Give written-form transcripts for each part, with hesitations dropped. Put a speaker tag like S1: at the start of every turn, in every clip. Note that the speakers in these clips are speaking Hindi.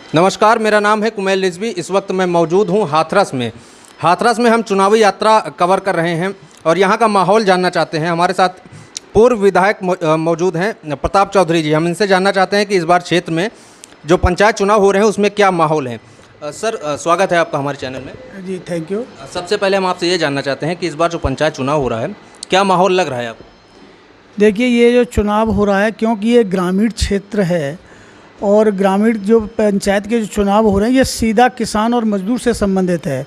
S1: नमस्कार, मेरा नाम है कुमैल रिजवी। इस वक्त मैं मौजूद हूं हाथरस में। हाथरस में हम चुनावी यात्रा कवर कर रहे हैं और यहां का माहौल जानना चाहते हैं। हमारे साथ पूर्व विधायक मौजूद हैं प्रताप चौधरी जी। हम इनसे जानना चाहते हैं कि इस बार क्षेत्र में जो पंचायत चुनाव हो रहे हैं उसमें क्या माहौल है। सर, स्वागत है आपका हमारे चैनल में।
S2: जी, थैंक यू।
S1: सबसे पहले हम आपसे ये जानना चाहते हैं कि इस बार जो पंचायत चुनाव हो रहा है क्या माहौल लग रहा है आपको?
S2: देखिए, ये जो चुनाव हो रहा है, क्योंकि ये ग्रामीण क्षेत्र है और ग्रामीण जो पंचायत के जो चुनाव हो रहे हैं ये सीधा किसान और मजदूर से संबंधित है।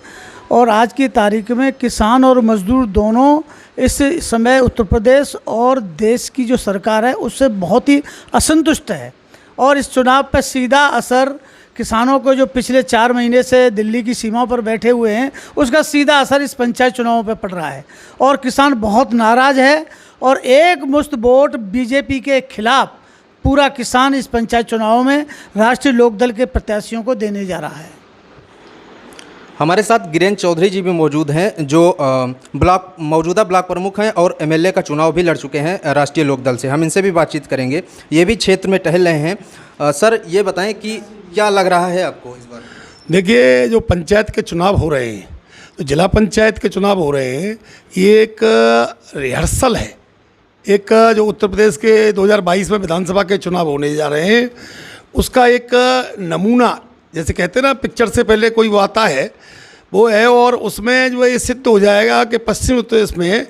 S2: और आज की तारीख में किसान और मजदूर दोनों इस समय उत्तर प्रदेश और देश की जो सरकार है उससे बहुत ही असंतुष्ट है। और इस चुनाव पर सीधा असर किसानों को, जो पिछले 4 महीने से दिल्ली की सीमा पर बैठे हुए हैं, उसका सीधा असर इस पंचायत चुनावों पर पड़ रहा है। और किसान बहुत नाराज़ है और एक मुश्त वोट बीजेपी के खिलाफ पूरा किसान इस पंचायत चुनाव में राष्ट्रीय लोकदल के प्रत्याशियों को देने जा रहा है।
S1: हमारे साथ गिरेन चौधरी जी भी मौजूद हैं, जो मौजूदा ब्लॉक प्रमुख हैं और एमएलए का चुनाव भी लड़ चुके हैं राष्ट्रीय लोकदल से। हम इनसे भी बातचीत करेंगे। ये भी क्षेत्र में टहल रहे हैं। सर, ये बताएं कि क्या लग रहा है आपको इस बार?
S3: देखिए, जो पंचायत के चुनाव हो रहे हैं, तो जिला पंचायत के चुनाव हो रहे हैं, ये एक रिहर्सल है। एक जो उत्तर प्रदेश के 2022 में विधानसभा के चुनाव होने जा रहे हैं उसका एक नमूना, जैसे कहते हैं ना, पिक्चर से पहले कोई वो आता है, वो है। और उसमें जो है ये सिद्ध हो जाएगा कि पश्चिम उत्तर प्रदेश में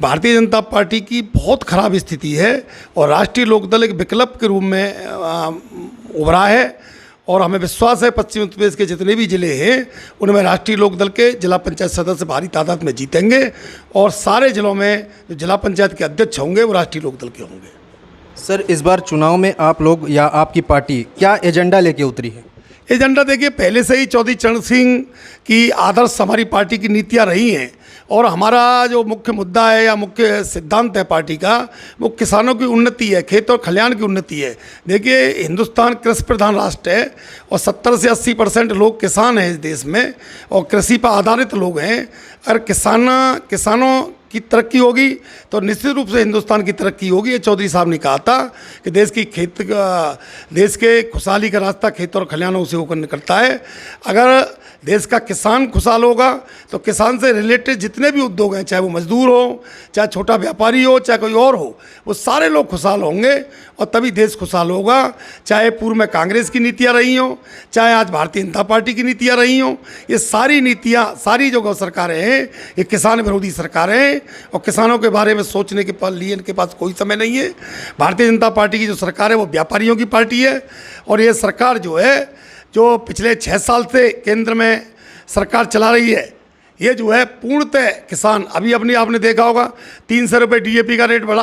S3: भारतीय जनता पार्टी की बहुत खराब स्थिति है और राष्ट्रीय लोकदल एक विकल्प के रूप में उभरा है। और हमें विश्वास है पश्चिम उत्तर प्रदेश के जितने भी ज़िले हैं उनमें राष्ट्रीय लोकदल के जिला पंचायत सदस्य भारी तादाद में जीतेंगे और सारे ज़िलों में जो जिला पंचायत के अध्यक्ष होंगे वो राष्ट्रीय लोकदल के होंगे।
S1: सर, इस बार चुनाव में आप लोग या आपकी पार्टी क्या एजेंडा लेके उतरी है?
S3: एजेंडा देखिए, पहले से ही चौधरी चरण सिंह की आदर्श हमारी पार्टी की नीतियाँ रही हैं और हमारा जो मुख्य मुद्दा है या मुख्य सिद्धांत है पार्टी का, वो किसानों की उन्नति है, खेत और खलिहान की उन्नति है। देखिए, हिंदुस्तान कृषि प्रधान राष्ट्र है और 70 से 80% लोग किसान हैं इस देश में और कृषि पर आधारित लोग हैं। अगर किसानों की तरक्की होगी तो निश्चित रूप से हिंदुस्तान की तरक्की होगी। ये चौधरी साहब ने कहा था कि देश के खुशहाली का रास्ता खेत और खलिहानों से होकर निकलता है। अगर देश का किसान खुशहाल होगा तो किसान से रिलेटेड जितने भी उद्योग हैं, चाहे वो मजदूर हो, चाहे छोटा व्यापारी हो, चाहे कोई और हो, वो सारे लोग खुशहाल होंगे और तभी देश खुशहाल होगा। चाहे पूर्व में कांग्रेस की नीतियाँ रही हों, चाहे आज भारतीय जनता पार्टी की नीतियाँ रही हों, ये सारी नीतियाँ, सारी जो सरकारें हैं ये किसान विरोधी सरकारें हैं और किसानों के बारे में सोचने के लिए इनके पास कोई समय नहीं है। भारतीय जनता पार्टी की जो सरकार है वो व्यापारियों की पार्टी है और ये सरकार जो है, जो पिछले 6 साल से केंद्र में सरकार चला रही है, ये जो है पूर्णतः किसान, अभी अपनी आपने देखा होगा 300 रुपये डीएपी का रेट बढ़ा।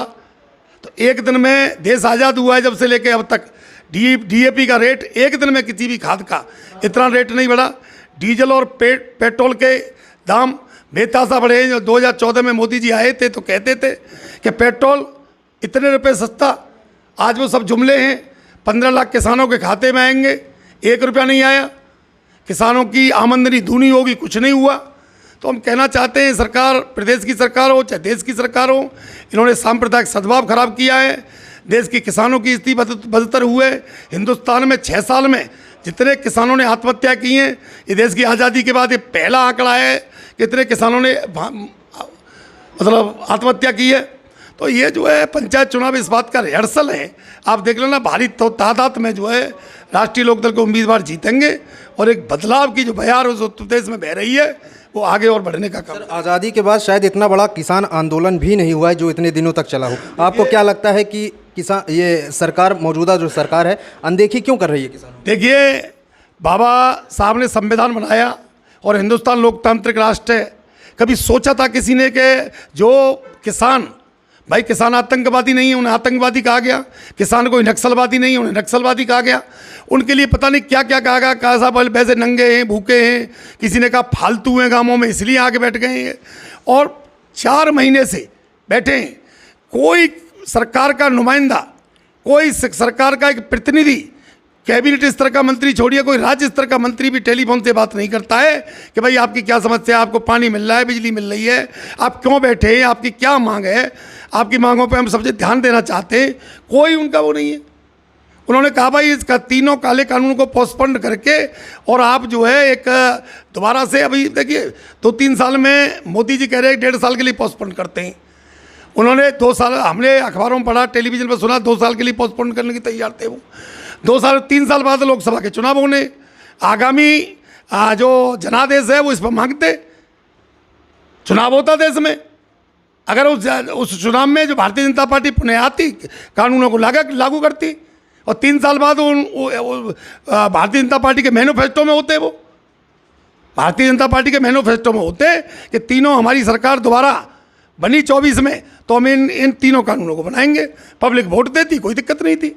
S3: तो एक दिन में देश आज़ाद हुआ है जब से लेके अब तक डीएपी का रेट एक दिन में किसी भी खाद का इतना रेट नहीं बढ़ा। डीजल और पेट्रोल के दाम बेतहाशा बढ़े। जो 2014 में मोदी जी आए थे तो कहते थे कि पेट्रोल इतने रुपए सस्ता, आज वो सब जुमले हैं। 15 लाख किसानों के खाते में आएंगे, 1 रुपया नहीं आया। किसानों की आमदनी दूनी होगी, कुछ नहीं हुआ। तो हम कहना चाहते हैं, सरकार, प्रदेश की सरकार हो चाहे देश की सरकार हो, इन्होंने सांप्रदायिक सद्भाव खराब किया है। देश के किसानों की स्थिति बदतर हुए। हिंदुस्तान में 6 साल में जितने किसानों ने आत्महत्या की हैं, ये देश की आज़ादी के बाद ये पहला आंकड़ा है कि इतने किसानों ने मतलब आत्महत्या की है। तो ये जो है पंचायत चुनाव इस बात का रिहर्सल है। आप देख लेना, भारी तादाद में जो है राष्ट्रीय लोकदल के उम्मीदवार जीतेंगे और एक बदलाव की जो बयार उस उत्तर प्रदेश में बह रही है वो आगे और बढ़ने का काम।
S1: आज़ादी के बाद शायद इतना बड़ा किसान आंदोलन भी नहीं हुआ है जो इतने दिनों तक चला हो। आपको क्या लगता है कि किसान, ये सरकार, मौजूदा जो सरकार है, अनदेखी क्यों कर रही है किसानों?
S3: देखिए, बाबा साहब ने संविधान बनाया और हिंदुस्तान लोकतांत्रिक राष्ट्र है। कभी सोचा था किसी ने कि जो किसान, भाई किसान आतंकवादी नहीं है, उन्हें आतंकवादी कहा गया। किसान कोई नक्सलवादी नहीं है, उन्हें नक्सलवादी कहा गया। उनके लिए पता नहीं क्या क्या कहा गया, कैसा वैसे नंगे हैं, भूखे हैं, किसी ने कहा फालतू हैं गाँवों में इसलिए आके बैठ गए हैं। और 4 महीने से बैठे हैं, कोई सरकार का नुमाइंदा, कोई सरकार का एक प्रतिनिधि, कैबिनेट स्तर का मंत्री छोड़िए, कोई राज्य स्तर का मंत्री भी टेलीफोन से बात नहीं करता है कि भाई आपकी क्या समस्या है, आपको पानी मिल रहा है, बिजली मिल रही है, आप क्यों बैठे हैं, आपकी क्या मांग है, आपकी मांगों पे हम सबसे ध्यान देना चाहते हैं। कोई उनका वो नहीं है। उन्होंने कहा भाई इसका तीनों काले कानून को पोस्टपोन करके और आप जो है एक दोबारा से, अभी देखिए 2-3 साल में मोदी जी कह रहे हैं 1.5 साल के लिए पोस्टपोन करते हैं। उन्होंने 2 साल, हमने अखबारों में पढ़ा, टेलीविजन पर सुना, 2 साल के लिए पोस्टपोन करने की तैयार थे वो। 3 साल बाद लोकसभा के चुनाव होने, आगामी जो जनादेश है वो इस पर मांगते, चुनाव होता देश में। अगर उस चुनाव में जो भारतीय जनता पार्टी पुनः आती, कानूनों को लागू करती, और 3 साल बाद भारतीय जनता पार्टी के मैनिफेस्टो में होते, वो भारतीय जनता पार्टी के मैनिफेस्टो में होते कि तीनों हमारी सरकार दोबारा बनी 24 में तो हम इन तीनों कानूनों को बनाएंगे, पब्लिक वोट देती, कोई दिक्कत नहीं थी।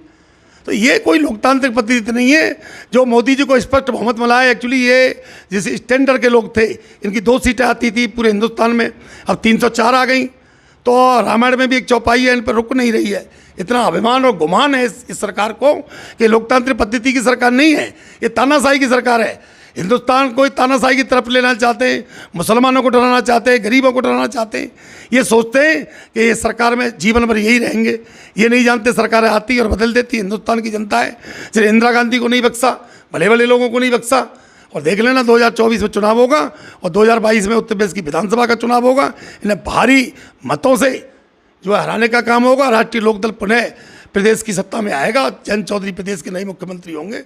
S3: तो ये कोई लोकतांत्रिक पद्धति नहीं है जो मोदी जी को स्पष्ट बहुमत मिला है। एक्चुअली ये जिस स्टैंडर्ड के लोग थे, इनकी 2 सीटें आती थी पूरे हिंदुस्तान में, अब 304 आ गई। तो रामायण में भी एक चौपाई है, इन पर रुक नहीं रही है। इतना अभिमान और गुमान है इस सरकार को कि लोकतांत्रिक पद्धति की सरकार नहीं है, ये तानाशाही की सरकार है। हिंदुस्तान को तानाशाही की तरफ लेना चाहते हैं, मुसलमानों को डराना चाहते हैं, गरीबों को डराना चाहते हैं। ये सोचते हैं कि ये सरकार में जीवन भर यही रहेंगे। ये नहीं जानते सरकारें आती और बदल देती। हिंदुस्तान की जनता है, सिर्फ इंदिरा गांधी को नहीं बख्शा, भले भले लोगों को नहीं बख्शा। और देख लेना 2024 में चुनाव होगा और 2022 में उत्तर प्रदेश की विधानसभा का चुनाव होगा। इन्हें भारी मतों से जो है हराने का काम होगा। राष्ट्रीय लोकदल पुनः प्रदेश की सत्ता में आएगा, जयंत चौधरी प्रदेश के नए मुख्यमंत्री होंगे।